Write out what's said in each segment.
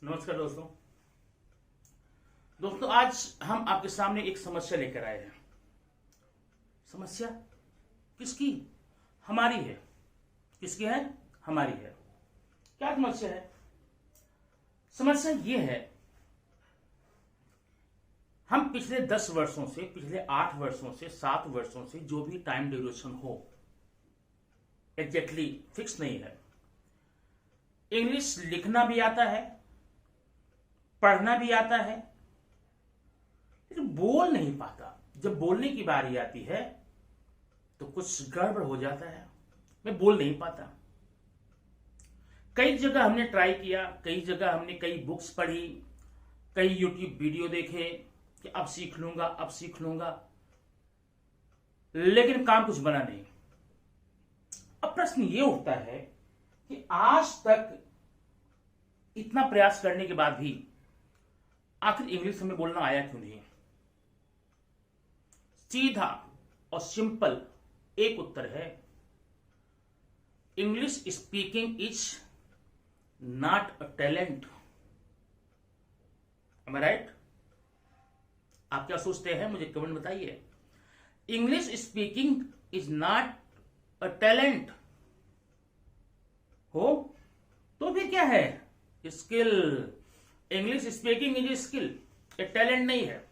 नमस्कार दोस्तों। आज हम आपके सामने एक समस्या लेकर आए हैं। समस्या किसकी? हमारी है। किसकी है? हमारी है। क्या समस्या है? समस्या ये है, हम पिछले 10 वर्षों से, पिछले 8 वर्षों से, 7 वर्षों से जो भी टाइम ड्यूरेशन हो, एग्जैक्टली फिक्स नहीं है। इंग्लिश लिखना भी आता है, पढ़ना भी आता है, लेकिन बोल नहीं पाता। जब बोलने की बारी आती है तो कुछ गड़बड़ हो जाता है, मैं बोल नहीं पाता। कई जगह हमने ट्राई किया, कई जगह हमने कई बुक्स पढ़ी, कई यूट्यूब वीडियो देखे कि अब सीख लूंगा, अब सीख लूंगा, लेकिन काम कुछ बना नहीं। अब प्रश्न ये उठता है कि आज तक इतना प्रयास करने के बाद भी आखिर इंग्लिश हमें बोलना आया क्यों नहीं? सीधा और सिंपल एक उत्तर है, English speaking is not a talent. Am I right? आप क्या सोचते हैं मुझे कमेंट बताइए। English speaking is not a talent हो तो फिर क्या है? Skill. English speaking is skill, ये टैलेंट नहीं है।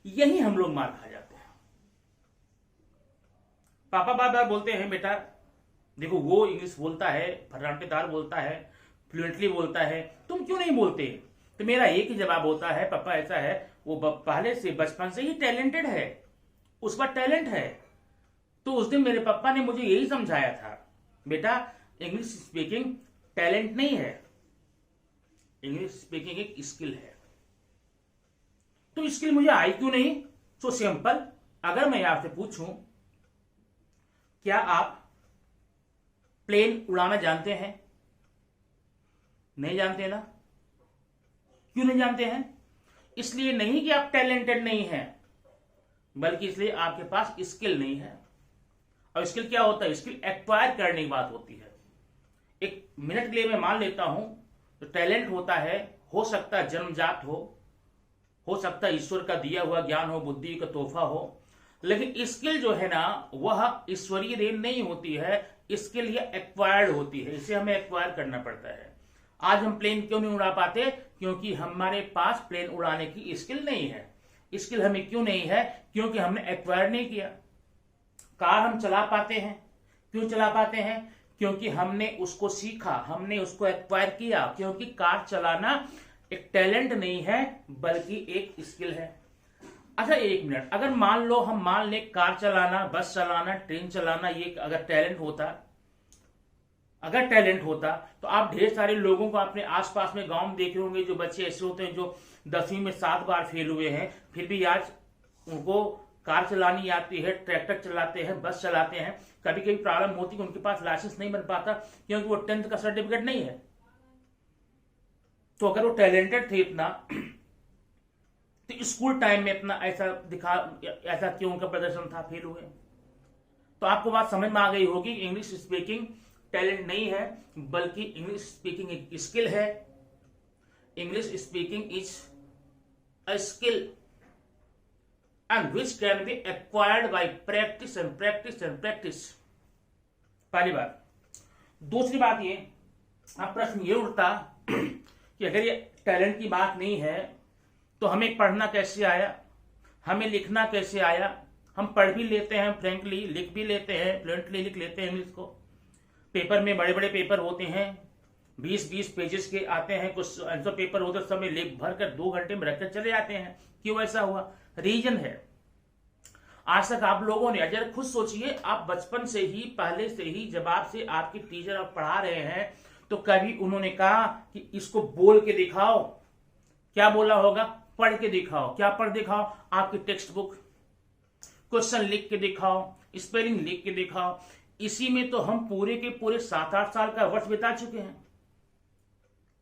यही हम लोग मार खा जाते हैं। पापा बार बार बोलते हैं, बेटा देखो वो इंग्लिश बोलता है, फर्राटेदार बोलता है, फ्लुएंटली बोलता है, तुम क्यों नहीं बोलते? तो मेरा एक ही जवाब होता है, पापा ऐसा है, वो पहले से बचपन से ही टैलेंटेड है, उस पर टैलेंट है। तो उस दिन मेरे पापा ने मुझे यही समझाया था, बेटा इंग्लिश स्पीकिंग टैलेंट नहीं है, इंग्लिश स्पीकिंग एक स्किल है। तो स्किल मुझे आई क्यों नहीं? So simple. अगर मैं आपसे पूछूं, क्या आप प्लेन उड़ाना जानते हैं? नहीं जानते ना? क्यों नहीं जानते हैं? इसलिए नहीं कि आप टैलेंटेड नहीं हैं, बल्कि इसलिए आपके पास स्किल नहीं है। और स्किल क्या होता है? स्किल एक्वायर करने की बात होती है। एक मिनट के लिए मैं मान लेता हूं तो टैलेंट होता है, हो सकता है जन्मजात हो सकता है ईश्वर का दिया हुआ ज्ञान हो, बुद्धि का तोहफा हो, लेकिन स्किल जो है ना वह ईश्वरीय देन नहीं होती है। स्किल ये एक्वायर्ड होती है, इसे हमें एक्वायर करना पड़ता है। आज हम प्लेन क्यों नहीं उड़ा पाते? क्योंकि हमारे पास प्लेन उड़ाने की स्किल नहीं है। स्किल हमें क्यों नहीं है? क्योंकि हमने एक्वायर नहीं किया। कार हम चला पाते हैं, क्यों चला पाते हैं? क्योंकि हमने उसको सीखा, हमने उसको एक्वायर किया। क्योंकि कार चलाना एक टैलेंट नहीं है, बल्कि एक स्किल है। अच्छा एक मिनट, अगर मान लो हम मान ले कार चलाना, बस चलाना, ट्रेन चलाना ये अगर टैलेंट होता तो आप ढेर सारे लोगों को अपने आसपास में गांव में देखे होंगे, जो बच्चे ऐसे होते हैं जो 10वीं में 7 बार फेल हुए हैं, फिर भी आज उनको कार चलानी आती है, ट्रैक्टर चलाते हैं, बस चलाते हैं। कभी कभी प्रॉब्लम होती है, उनके पास लाइसेंस नहीं बन पाता क्योंकि वो 10th का सर्टिफिकेट नहीं है। तो अगर वो टैलेंटेड थे इतना, तो स्कूल टाइम में अपना ऐसा क्यों उनका प्रदर्शन था, फेल हुए? तो आपको बात समझ में आ गई होगी, इंग्लिश स्पीकिंग टैलेंट नहीं है, बल्कि इंग्लिश स्पीकिंग एक स्किल है। English speaking is a skill and which can be acquired by practice and practice and practice। पहली बात। दूसरी बात ये, अब प्रश्न ये उठता कि अगर ये टैलेंट की बात नहीं है तो हमें पढ़ना कैसे आया, हमें लिखना कैसे आया? हम पढ़ भी लेते हैं फ्रेंकली, लिख भी लेते हैं, फ्लुएंटली लिख लेते हैं इंग्लिश को। पेपर में बड़े बड़े पेपर होते हैं, 20-20 पेजेस के आते हैं, कुछ आंसर पेपर होते समय लिख भर कर 2 घंटे में रखकर चले जाते हैं। क्यों ऐसा हुआ? रीजन है, आज तक आप लोगों ने, अगर खुद सोचिए, आप बचपन से ही, पहले से ही जब आपसे आपके टीचर आप पढ़ा रहे हैं तो कभी उन्होंने कहा कि इसको बोल के दिखाओ? क्या बोला होगा? पढ़ के दिखाओ। क्या पढ़ दिखाओ? आपकी टेक्स्ट बुक, क्वेश्चन लिख के दिखाओ, स्पेलिंग लिख के दिखाओ। इसी में तो हम पूरे के पूरे 7-8 साल का वर्ष बिता चुके हैं।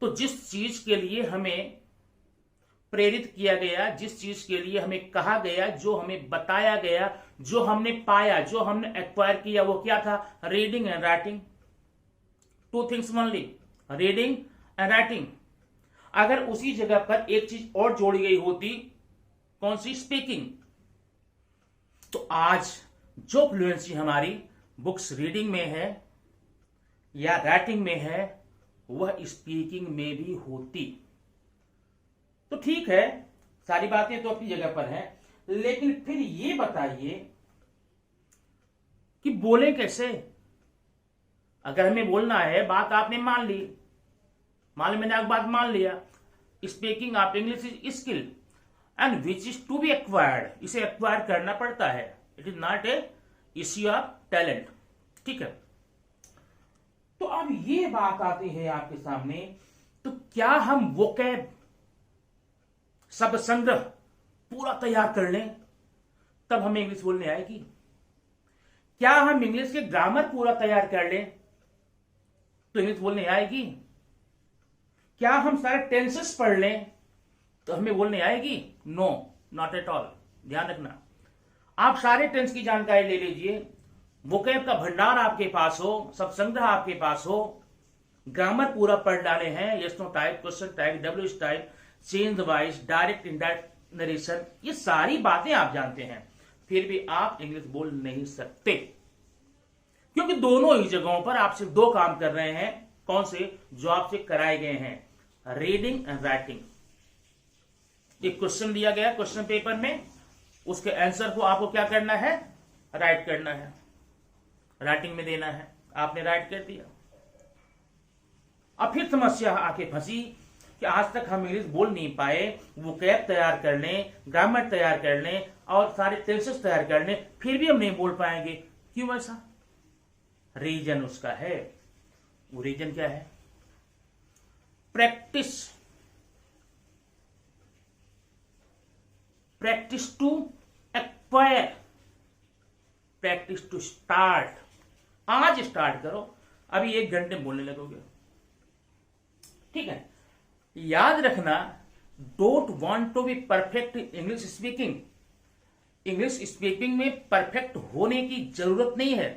तो जिस चीज के लिए हमें प्रेरित किया गया, जिस चीज के लिए हमें कहा गया, जो हमें बताया गया, जो हमने पाया, जो हमने एक्वायर किया, वो क्या था? Reading and writing. 2 things only, reading and writing. अगर उसी जगह पर एक चीज और जोड़ी गई होती, कौन सी? स्पीकिंग। तो आज जो फ्लुएंसी हमारी बुक्स रीडिंग में है या राइटिंग में है, वह स्पीकिंग में भी होती। तो ठीक है, सारी बातें तो अपनी जगह पर हैं, लेकिन फिर ये बताइए कि बोलें कैसे? अगर हमें बोलना है, बात आपने मान ली, मैंने एक बात मान लिया, speaking of English is skill and which is to be acquired. इसे एक्वायर करना पड़ता है, it is not a issue of talent. ठीक है, तो अब ये बात आती है आपके सामने, तो क्या हम वोकैब शब्द संग्रह पूरा तैयार कर लें तब हमें इंग्लिश बोलने आएगी? क्या हम इंग्लिश के ग्रामर पूरा तैयार कर लें तो इंग्लिश बोलने आएगी? क्या हम सारे टेंसेस पढ़ लें तो हमें बोलने आएगी? No, not at all. ध्यान रखना, आप सारे टेंस की जानकारी ले लीजिए, वोकैब का भंडार आपके पास हो, सब संग्रह आपके पास हो, ग्रामर पूरा पढ़ डाले हैं, yes no type, question type, WH type, change voice, direct indirect narration, ये सारी बातें आप जानते हैं, फिर भी आप इंग्लिश बोल नहीं सकते, क्योंकि दोनों ही जगहों पर आप सिर्फ दो काम कर रहे हैं। कौन से? जो आपसे कराए गए हैं, रीडिंग एंड राइटिंग। एक क्वेश्चन दिया गया क्वेश्चन पेपर में, उसके आंसर को आपको क्या करना है? राइट करना है, राइटिंग में देना है। आपने राइट कर दिया। अब फिर समस्या आके फंसी कि आज तक हम इंग्लिश बोल नहीं पाए, वोकैब तैयार कर लें, ग्रामर तैयार कर लें और सारे टेंसेस तैयार कर लें, फिर भी हम नहीं बोल पाएंगे। क्यों ऐसा? रीजन उसका है। वो रीजन क्या है? Practice. Practice to acquire, practice to start. आज स्टार्ट करो, अभी 1 घंटे बोलने लगोगे। ठीक है, याद रखना, don't want to be perfect in English speaking. English speaking में परफेक्ट होने की जरूरत नहीं है।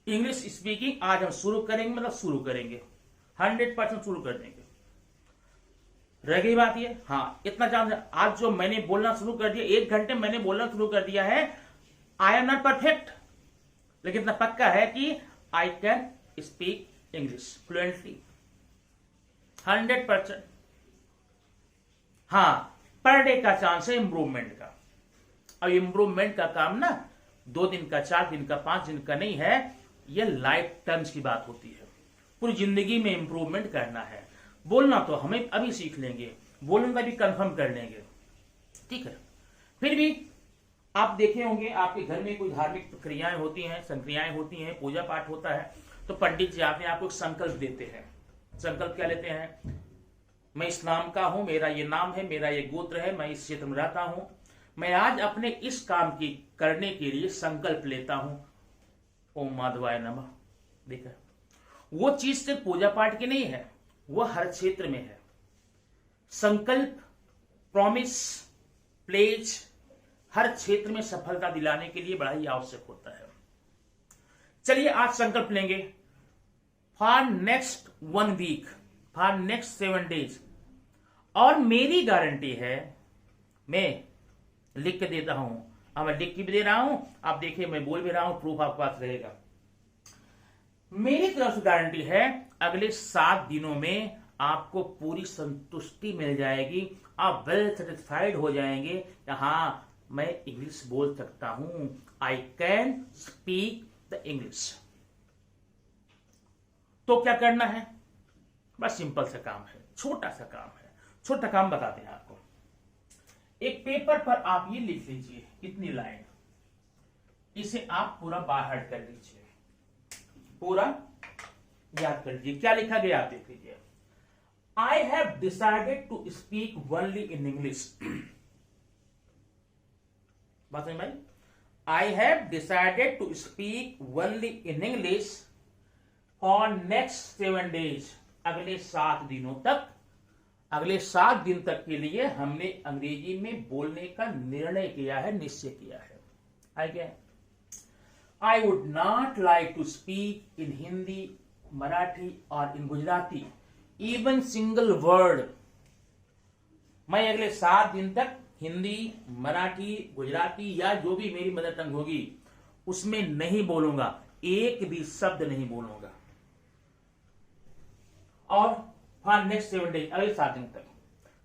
इंग्लिश स्पीकिंग आज हम शुरू करेंगे, मतलब शुरू करेंगे, 100% शुरू कर देंगे। रह गई बात ये, हाँ इतना जान, आज जो मैंने बोलना शुरू कर दिया, 1 घंटे मैंने बोलना शुरू कर दिया है, आई एम नॉट परफेक्ट, लेकिन इतना पक्का है कि आई कैन स्पीक इंग्लिश फ्लुएंटली 100%। हाँ, पर डे का चांस है इंप्रूवमेंट का। अब इंप्रूवमेंट का काम ना 2 दिन का, 4 दिन का, 5 दिन का नहीं है, यह लाइफ टाइम्स की बात होती है। पूरी जिंदगी में इंप्रूवमेंट करना है। बोलना तो हमें अभी सीख लेंगे, बोलने का भी कंफर्म कर लेंगे। ठीक है, फिर भी आप देखे होंगे आपके घर में कोई धार्मिक प्रक्रियाएं होती हैं, संक्रियाएं होती हैं, पूजा पाठ होता है, तो पंडित जी आते हैं, आपको एक संकल्प देते हैं। संकल्प क्या लेते हैं? मैं इस नाम का हूं, मेरा ये नाम है, मेरा ये गोत्र है, मैं इस क्षेत्र में रहता हूं, मैं आज अपने इस काम की करने के लिए संकल्प लेता हूं, ओम माधवाय नमः। देखा, वो चीज सिर्फ पूजा पाठ की नहीं है, वो हर क्षेत्र में है। संकल्प, प्रॉमिस, प्लेज हर क्षेत्र में सफलता दिलाने के लिए बड़ा ही आवश्यक होता है। चलिए आज संकल्प लेंगे, for next 1 week, for next 7 days, और मेरी गारंटी है, मैं लिख के देता हूं, अब मैं लिख के भी दे रहा हूं, आप देखिए मैं बोल भी रहा हूं, प्रूफ आपके पास रहेगा। मेरी तरफ से गारंटी है, अगले 7 दिनों में आपको पूरी संतुष्टि मिल जाएगी, आप वेल सेटिस्फाइड हो जाएंगे, हाँ मैं इंग्लिश बोल सकता हूं, आई कैन स्पीक द इंग्लिश। तो क्या करना है? बस सिंपल सा काम है, छोटा सा काम है, छोटा काम बताते हैं आपको। एक पेपर पर आप ये लिख लीजिए, इतनी लाइन, इसे आप पूरा बाहर कर लीजिए, पूरा याद कर लीजिए। क्या लिखा गया आप देख लीजिए। I have decided to speak only in English. बात समझ में आई? I have decided to speak only in English for next 7 days. अगले 7 दिनों तक, अगले 7 दिन तक के लिए हमने अंग्रेजी में बोलने का निर्णय किया है, निश्चय किया है। आई क्या? I would not like to speak in Hindi, Marathi or in Gujarati even single word मैं अगले 7 दिन तक हिंदी, मराठी, गुजराती या जो भी मेरी मदर टंग होगी उसमें नहीं बोलूंगा, एक भी शब्द नहीं बोलूंगा। और फॉर नेक्स्ट 7 डेज, अगले 7 दिन तक।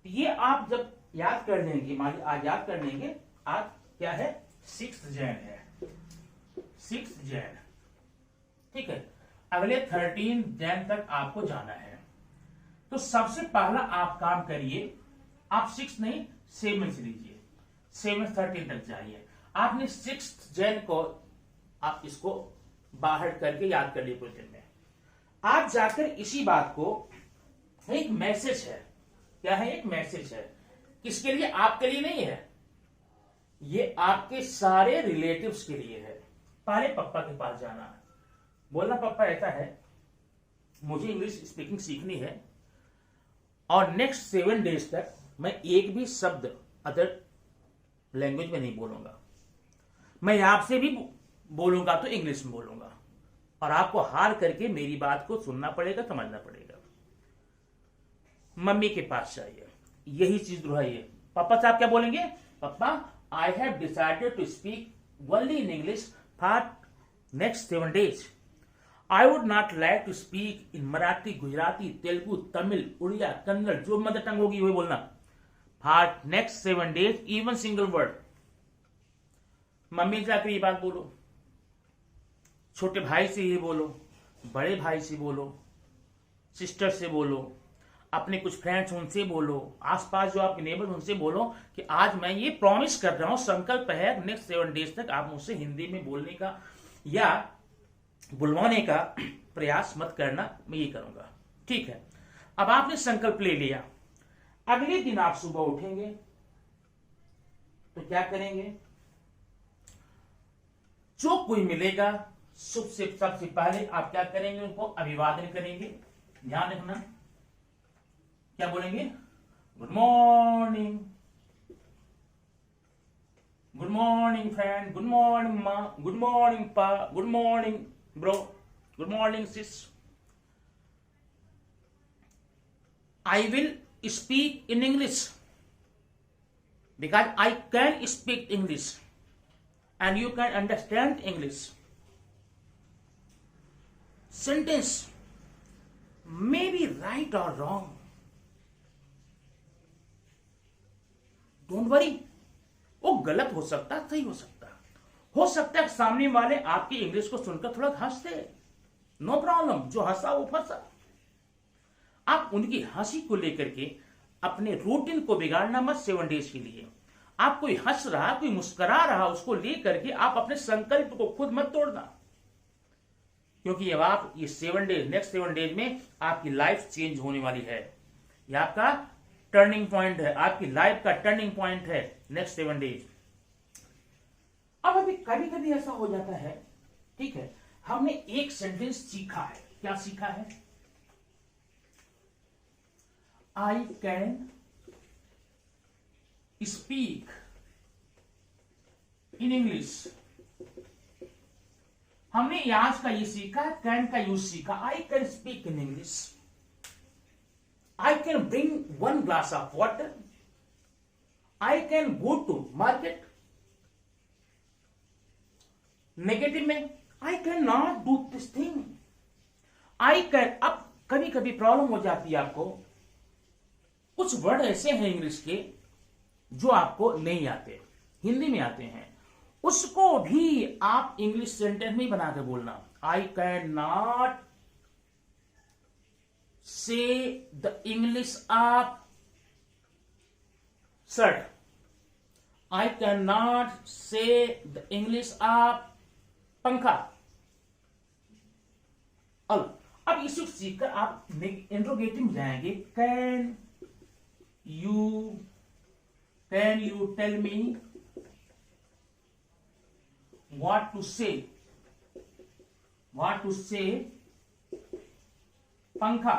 ये आप जब याद कर लेंगे, आज याद कर लेंगे, आज क्या है 6 जैन है, 6 जैन, ठीक है। अगले 13 जैन तक आपको जाना है। तो सबसे पहला आप काम करिए, आप 6 नहीं 7 से लीजिए, 7 13 तक जाइए। आपने 6 जैन को आप इसको बाहर करके याद कर लिए पूरे दिन में। आप जाकर इसी बात को, एक मैसेज है, क्या है, एक मैसेज है, किसके लिए, आपके लिए नहीं है, ये आपके सारे रिलेटिव्स के लिए है। पहले पापा के पास जाना है, बोलना पापा ऐसा है, मुझे इंग्लिश स्पीकिंग सीखनी है और नेक्स्ट 7 डेज तक मैं एक भी शब्द अदर लैंग्वेज में नहीं बोलूंगा। मैं आपसे भी बोलूंगा तो इंग्लिश में बोलूंगा और आपको हार करके मेरी बात को सुनना पड़ेगा, समझना पड़ेगा। मम्मी के पास जाइए, यही चीज दोहराइए। पापा साहब क्या बोलेंगे, papa I have decided to speak only in English for next 7 days. I would not like to speak in Marathi, Gujarati, Telugu, Tamil, Odia, Kannada, जो मदर टंग होगी वही बोलना for next 7 days, even single word. Mummy जाकर ये बात बोलो, छोटे भाई से ये बोलो, बड़े भाई से बोलो, सिस्टर से बोलो, अपने कुछ फ्रेंड्स उनसे बोलो, आसपास जो आपके नेबर उनसे बोलो कि आज मैं ये प्रॉमिस कर रहा हूं, संकल्प है नेक्स्ट 7 डेज तक आप मुझसे हिंदी में बोलने का या बुलवाने का प्रयास मत करना, मैं ये करूंगा, ठीक है। अब आपने संकल्प ले लिया, अगले दिन आप सुबह उठेंगे तो क्या करेंगे, जो कोई मिलेगा शुभ से सबसे पहले आप क्या करेंगे, उनको अभिवादन करेंगे। ध्यान रखना, क्या बोलेंगे, good morning, good morning friend, good morning माँ, good morning pa, good morning bro, good morning sis. I will speak in English because I can speak English and you can understand English. Sentence may be right or wrong. Don't worry. वो गलत हो सकता है, सही हो सकता है सामने वाले आपकी इंग्लिश को सुनकर थोड़ा हंस दे, नो प्रॉब्लम, जो हंसा वो फंसा। आप उनकी हंसी को लेकर के अपने रूटीन को बिगाड़ना मत 7 डेज के लिए। आप कोई हंस रहा, कोई मुस्कुरा रहा, उसको लेकर के आप अपने संकल्प को खुद मत तोड़ना, क्योंकि अब आप ये 7 डेज, नेक्स्ट 7 डेज में आपकी लाइफ चेंज होने वाली है। ये आपका टर्निंग पॉइंट है, आपकी लाइफ का टर्निंग पॉइंट है नेक्स्ट 7 डेज। अब अभी कभी कभी ऐसा हो जाता है, ठीक है, हमने एक सेंटेंस सीखा है, क्या सीखा है, I can speak in English. हमने आज का ये सीखा, कैन का यूज सीखा, I can speak in English, I can bring 1 glass of water, I can go to market. Negative में I can not do this thing, I can. अब कभी कभी प्रॉब्लम हो जाती है आपको, कुछ वर्ड ऐसे हैं इंग्लिश के जो आपको नहीं आते, हिंदी में आते हैं, उसको भी आप इंग्लिश सेंटेंस में बनाकर बोलना। आई कैन नॉट से the English of shirt, I can not से द इंग्लिश ऑफ पंखा। अब इसे सीखकर आप इंट्रोगेटिव में जाएंगे, can you tell me what to say पंखा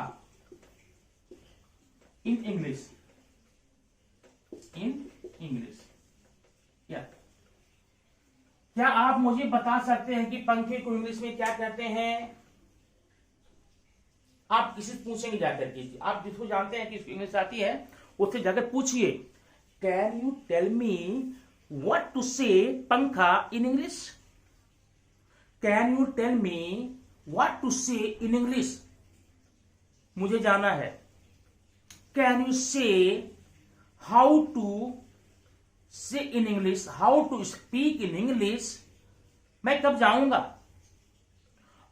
in English, क्या आप मुझे बता सकते हैं कि पंखे को इंग्लिश में क्या कहते हैं? आप किसी से पूछेंगे जाकर के, आप जिसको जानते हैं कि इसको इंग्लिश आती है उससे जाकर पूछिए, can you tell me what to say पंखा in English? Can you tell me what to say in English? मुझे जाना है। Can you say how to say in English, how to speak in English? मैं कब जाऊंगा?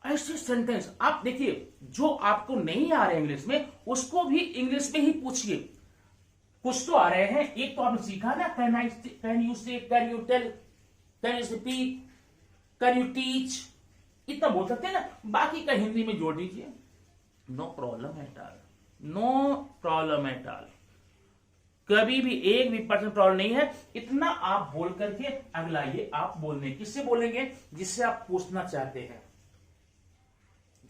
ऐसे sentence आप देखिए, जो आपको नहीं आ रहे इंग्लिश में उसको भी इंग्लिश में ही पूछिए। कुछ तो आ रहे हैं, एक तो आपने सीखा ना, can you say, can you tell, can you speak, can you teach, इतना बोल सकते हैं ना, बाकी का हिंदी में जोड़ दीजिए। No problem at all, no problem at all, कभी भी एक भी परसेंट प्रॉब्लम नहीं है। इतना आप बोल करके अगला ये आप बोलने, किससे बोलेंगे? जिससे आप पूछना चाहते हैं,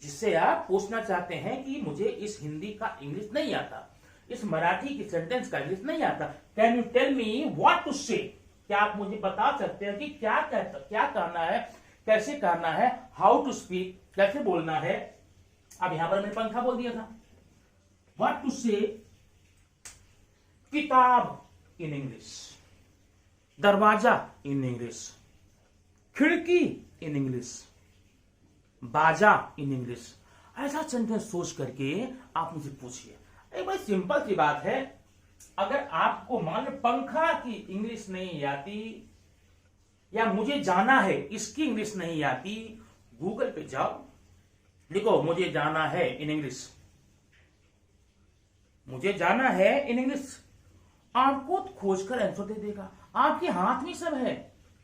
जिससे आप पूछना चाहते हैं कि मुझे इस हिंदी का इंग्लिश नहीं आता, इस मराठी की सेंटेंस का इंग्लिश नहीं आता। Can you tell me what to say? क्या आप मुझे बता सकते हैं कि क्या कहना है, कैसे कहना है? हाउ टू स्पीक, कैसे बोलना है? अब यहां पर मैंने पंखा बोल दिया था। व्हाट टू से किताब इन इंग्लिश, दरवाजा इन इंग्लिश, खिड़की इन इंग्लिश, बाजा इन इंग्लिश। ऐसा सेंटेंस सोच करके आप मुझे पूछिए। एक बड़ी सिंपल सी बात है, अगर आपको मान लो पंखा की इंग्लिश नहीं आती, या मुझे जाना है इसकी इंग्लिश नहीं आती, गूगल पे जाओ, लिखो मुझे जाना है इन इंग्लिश, मुझे जाना है इन इंग्लिश, आपको खोजकर आंसर दे देगा। आपके हाथ में सब है,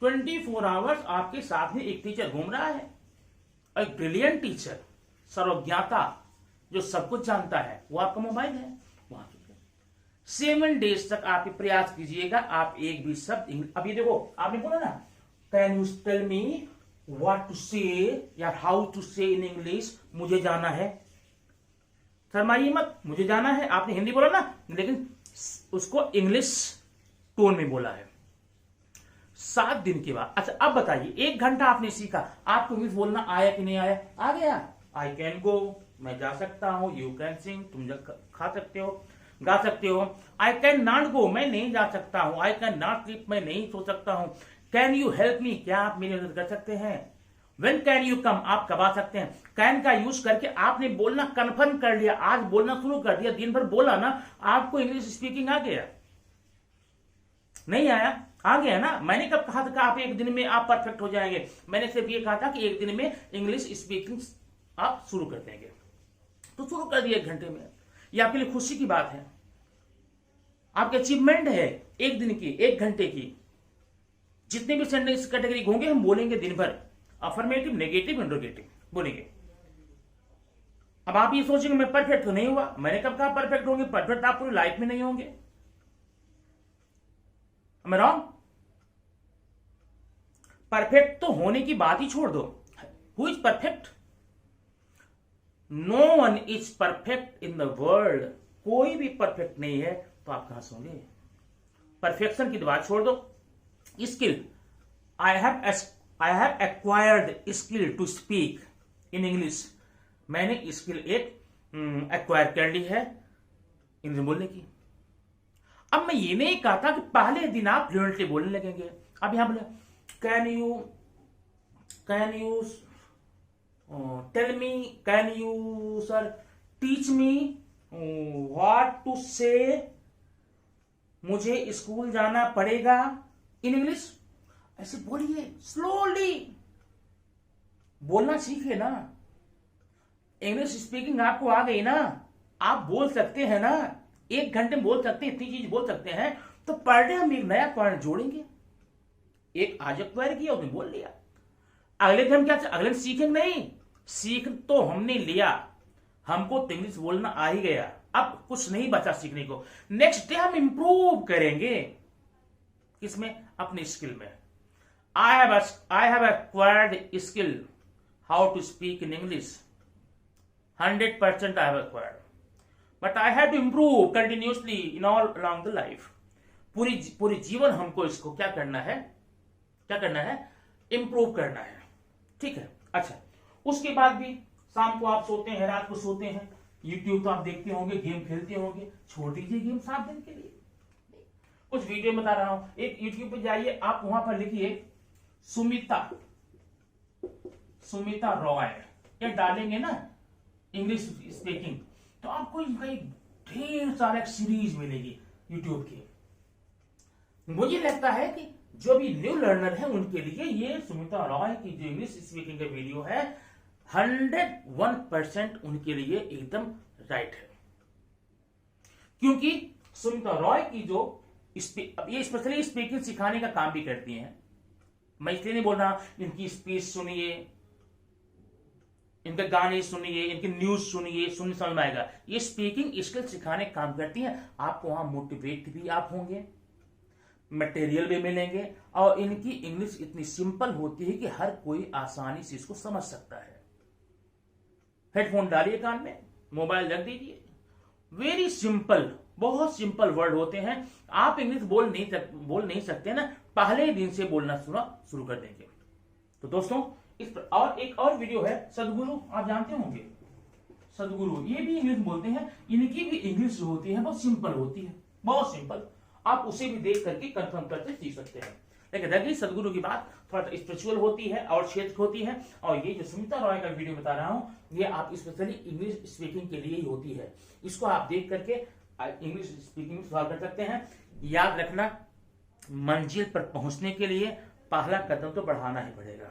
24 आवर्स आपके साथ में एक टीचर घूम रहा है, एक ब्रिलियंट टीचर, सर्वज्ञाता, जो सब कुछ जानता है, वो आपका मोबाइल है। वहां 7 डेज तक आप प्रयास कीजिएगा, आप एक भी शब्द, अभी देखो आपने बोला ना, can you tell me what to say या how to say in English, मुझे जाना है। शर्माइए मत, मुझे जाना है, आपने हिंदी बोला ना, लेकिन उसको इंग्लिश टोन में बोला है। 7 दिन के बाद, अच्छा अब बताइए, 1 घंटा आपने सीखा, आपको इंग्लिश बोलना आया कि नहीं आया? आ गया। आई कैन गो, मैं जा सकता हूं। यू कैन सिंग, तुम खा सकते हो, गा सकते हो। आई कैन नॉट गो, मैं नहीं जा सकता हूं। आई कैन नॉट स्लीप, मैं नहीं सो सकता हूं। कैन यू हेल्प मी, क्या आप मेरी मदद कर सकते हैं? वेन कैन यू कम, आप कब आ सकते हैं? कैन का यूज करके आपने बोलना कन्फर्म कर लिया, आज बोलना शुरू कर दिया, दिन भर बोला ना, आपको इंग्लिश स्पीकिंग आ गया। नहीं आया? आ गया ना। मैंने कब कहा था कि आप एक दिन में आप परफेक्ट हो जाएंगे? मैंने सिर्फ ये कहा था कि एक दिन में इंग्लिश स्पीकिंग आप शुरू कर देंगे, तो शुरू कर दिया 1 घंटे में। ये आपके लिए खुशी की बात है, आपकी अचीवमेंट है, 1 दिन की, 1 घंटे की। जितने भी सेंटेंस कैटेगरी होंगे हम बोलेंगे दिन भर, अफर्मेटिव, नेगेटिव, इंट्रोगेटिव बोलेंगे। अब आप ये सोचेंगे मैं परफेक्ट तो नहीं हुआ, मैंने कब कहा परफेक्ट होंगे? परफेक्ट आप पूरी लाइफ में नहीं होंगे। मैं रॉन्ग? परफेक्ट तो होने की बात ही छोड़ दो, who is perfect? No one is perfect in the world, कोई भी परफेक्ट नहीं है, तो आप कहां से होंगे? परफेक्शन की बात छोड़ दो। Skill, I have acquired skill to speak in English, मैंने स्किल एक एक्वायर कर ली है इंग्लिश बोलने की। अब मैं ये नहीं कहता कि पहले दिन आप फ्लुएंटली बोलने लगेंगे। अब यहां बोले can you tell me, can you sir teach me what to say, मुझे स्कूल जाना पड़ेगा इन इंग्लिश। ऐसे बोलिए, स्लोली बोलना सीखिए ना। इंग्लिश स्पीकिंग आपको आ गई ना, आप बोल सकते हैं ना, 1 घंटे में बोल सकते हैं, इतनी चीज बोल सकते हैं, तो पर डे हम एक नया पॉइंट जोड़ेंगे। एक आज एक्वायर किया, उसने बोल लिया, अगले दिन हम क्या, अगले दिन सीखेंगे नहीं, सीख तो हमने लिया, हमको तो इंग्लिश बोलना आ ही गया, अब कुछ नहीं बचा सीखने को। नेक्स्ट डे हम इंप्रूव करेंगे, किसमें? अपनी स्किल में। I have acquired skill how to speak in English, 100% I have acquired, but I have to improve continuously in all along the life. पूरी जीवन हमको इसको क्या करना है? इंप्रूव करना है। ठीक है। अच्छा, उसके बाद भी शाम को आप सोते हैं, रात को सोते हैं, यूट्यूब तो आप देखते होंगे, गेम खेलते होंगे, छोड़ दीजिए गेम 7 दिन के लिए। कुछ वीडियो बता रहा हूं, एक यूट्यूब पे जाइए, आप वहां पर लिखिए सुमिता रॉय, ये डालेंगे ना इंग्लिश स्पीकिंग, तो आपको भाई ढेर सारा सीरीज मिलेगी यूट्यूब की। मुझे लगता है कि जो भी न्यू लर्नर है उनके लिए ये सुमिता रॉय की जो इंग्लिश स्पीकिंग का वीडियो है 101% उनके लिए एकदम राइट है। क्योंकि सुमिता रॉय की जो ये स्पेशली स्पीकिंग सिखाने का काम भी करती हैं। मैं इसलिए नहीं बोल रहा, इनकी स्पीच सुनिए, इनके गाने सुनिए, इनकी न्यूज सुनिए, सुनने समझ में आएगा। ये स्पीकिंग स्किल सिखाने का काम करती हैं। आपको वहां मोटिवेट भी आप होंगे, मटेरियल भी मिलेंगे, और इनकी इंग्लिश इतनी सिंपल होती है कि हर कोई आसानी से इसको समझ सकता है। हेडफोन डालिए कान में, मोबाइल रख दीजिए, वेरी सिंपल, बहुत सिंपल वर्ड होते हैं। आप इंग्लिश बोल नहीं सकते ना, पहले दिन से बोलना शुरू कर देंगे। तो दोस्तों इस पर और एक और वीडियो है, सदगुरु, आप जानते होंगे सदगुरु, ये भी इंग्लिश बोलते हैं। इनकी भी इंग्लिश जो होती है बहुत सिंपल होती है, बहुत सिंपल। आप उसे भी देख करके कंफर्म करके सीख सकते हैं। लेकिन रही सदगुरु की बात, थोड़ा स्पिरिचुअल होती है और क्षेत्र होती है। और ये जो सुमिता रॉय का वीडियो बता रहा हूं, ये आप स्पेशली इंग्लिश स्पीकिंग के लिए ही होती है। इसको आप देख करके इंग्लिश स्पीकिंग सुधार कर सकते हैं। याद रखना, मंजिल पर पहुंचने के लिए पहला कदम तो बढ़ाना ही पड़ेगा।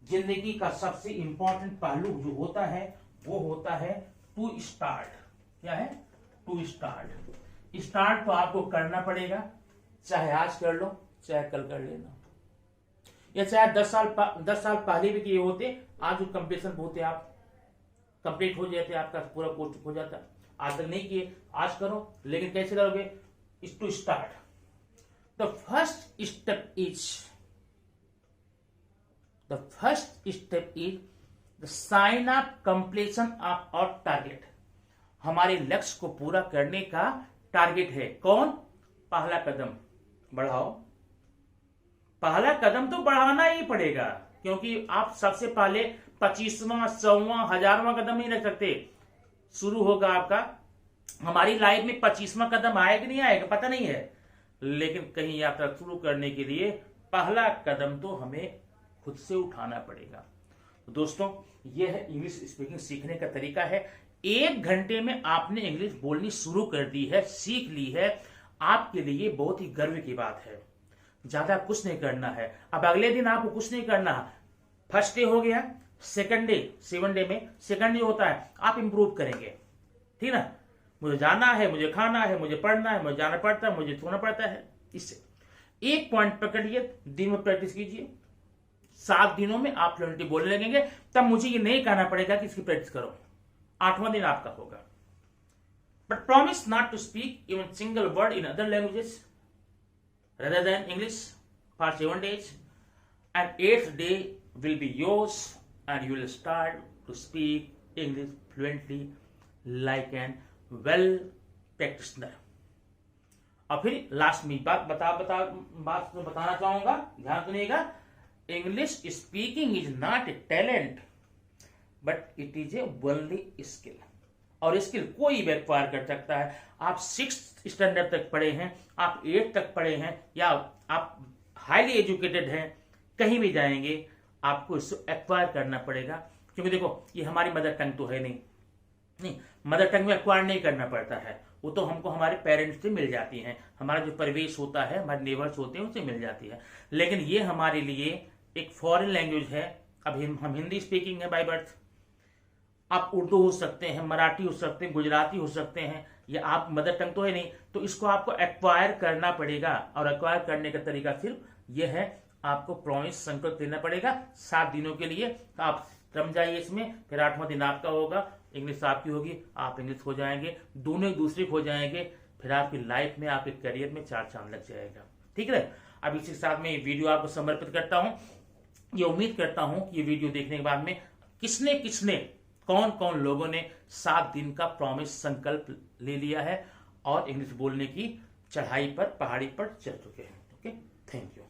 जिंदगी का सबसे इंपॉर्टेंट पहलू जो होता है वो होता है टू स्टार्ट। क्या है? To start. स्टार्ट तो आपको करना पड़ेगा, चाहे आज कर लो, चाहे कल कर लेना, या चाहे 10 साल पहले भी किए होते, आज जो कंप्लीशन होते आप कंप्लीट हो जाते, आपका पूरा कोर्स हो जाता। आज तक नहीं किए, आज करो, लेकिन कैसे करोगे? Is to start. The first step is the sign up completion of our target. हमारे लक्ष्य को पूरा करने का टारगेट है कौन? पहला कदम बढ़ाओ। पहला कदम तो बढ़ाना ही पड़ेगा, क्योंकि आप सबसे पहले 25वां, 100वां, 1000वां कदम नहीं रख सकते। शुरू होगा आपका, हमारी लाइफ में 25वां कदम आएगा नहीं आएगा पता नहीं है, लेकिन कहीं यात्रा शुरू करने के लिए पहला कदम तो हमें खुद से उठाना पड़ेगा। तो दोस्तों यह है इंग्लिश स्पीकिंग सीखने का तरीका है। 1 घंटे में आपने इंग्लिश बोलनी शुरू कर दी है, सीख ली है, आपके लिए बहुत ही गर्व की बात है। ज्यादा कुछ नहीं करना है। अब अगले दिन आपको कुछ नहीं करना है। फर्स्ट डे हो गया, सेकंड डे, 7 डे में सेकंड डे होता है, आप इंप्रूव करेंगे। ठीक ना? मुझे जाना है, मुझे खाना है, मुझे पढ़ना है, मुझे जाना पड़ता है, मुझे सोना पड़ता है। इससे एक पॉइंट पकड़िए, दिन में प्रैक्टिस कीजिए, 7 दिनों में आप फ्लुएंटली बोलने लगेंगे। तब मुझे ये नहीं कहना पड़ेगा कि इसकी प्रैक्टिस करो, 8वां दिन आपका होगा। But promise not to speak even single word in other languages rather than English for 7 days, and 8th day will be yours and you will start to speak English fluently like an well practitioner. और फिर last में बात बताना चाहूंगा, ध्यान सुनिएगा। English speaking is not A talent but it is A only skill. और skill कोई भी एक्वायर कर सकता है। आप 6th स्टैंडर्ड तक पढ़े हैं, आप 8th तक पढ़े हैं, या आप हाईली एजुकेटेड हैं, कहीं भी जाएंगे आपको इसको एक्वायर करना पड़ेगा। क्योंकि देखो ये हमारी मदर टंग तो है नहीं, मदर टंग में एक्वायर नहीं करना पड़ता है, वो तो हमको हमारे पेरेंट्स से मिल जाती हैं, हमारा जो परिवेश होता है, हमारे नेबर्स होते हैं उनसे मिल जाती है। लेकिन ये हमारे लिए एक फॉरेन लैंग्वेज है। अब हम हिंदी स्पीकिंग है बाय बर्थ, आप उर्दू हो सकते हैं, मराठी हो सकते हैं, गुजराती हो सकते हैं, या आप मदर टंग तो है नहीं, तो इसको आपको एक्वायर करना पड़ेगा। और एक्वायर करने का तरीका सिर्फ यह है, आपको प्रॉमिस, संकल्प देना पड़ेगा 7 दिनों के लिए। तो आप रम जाइए इसमें, फिर 8वां दिन आपका होगा, इंग्लिश आपकी होगी, आप इंग्लिश हो जाएंगे, दोनों एक दूसरे हो जाएंगे, फिर आपकी लाइफ में, आपके करियर में 4 चांद लग जाएगा। ठीक है? अब इसी के साथ में ये वीडियो आपको समर्पित करता हूं। ये उम्मीद करता हूं कि ये वीडियो देखने के बाद में किसने कौन कौन लोगों ने 7 दिन का प्रॉमिस, संकल्प ले लिया है और इंग्लिश बोलने की चढ़ाई पर, पहाड़ी पर चढ़ चुके हैं। Okay, thank you.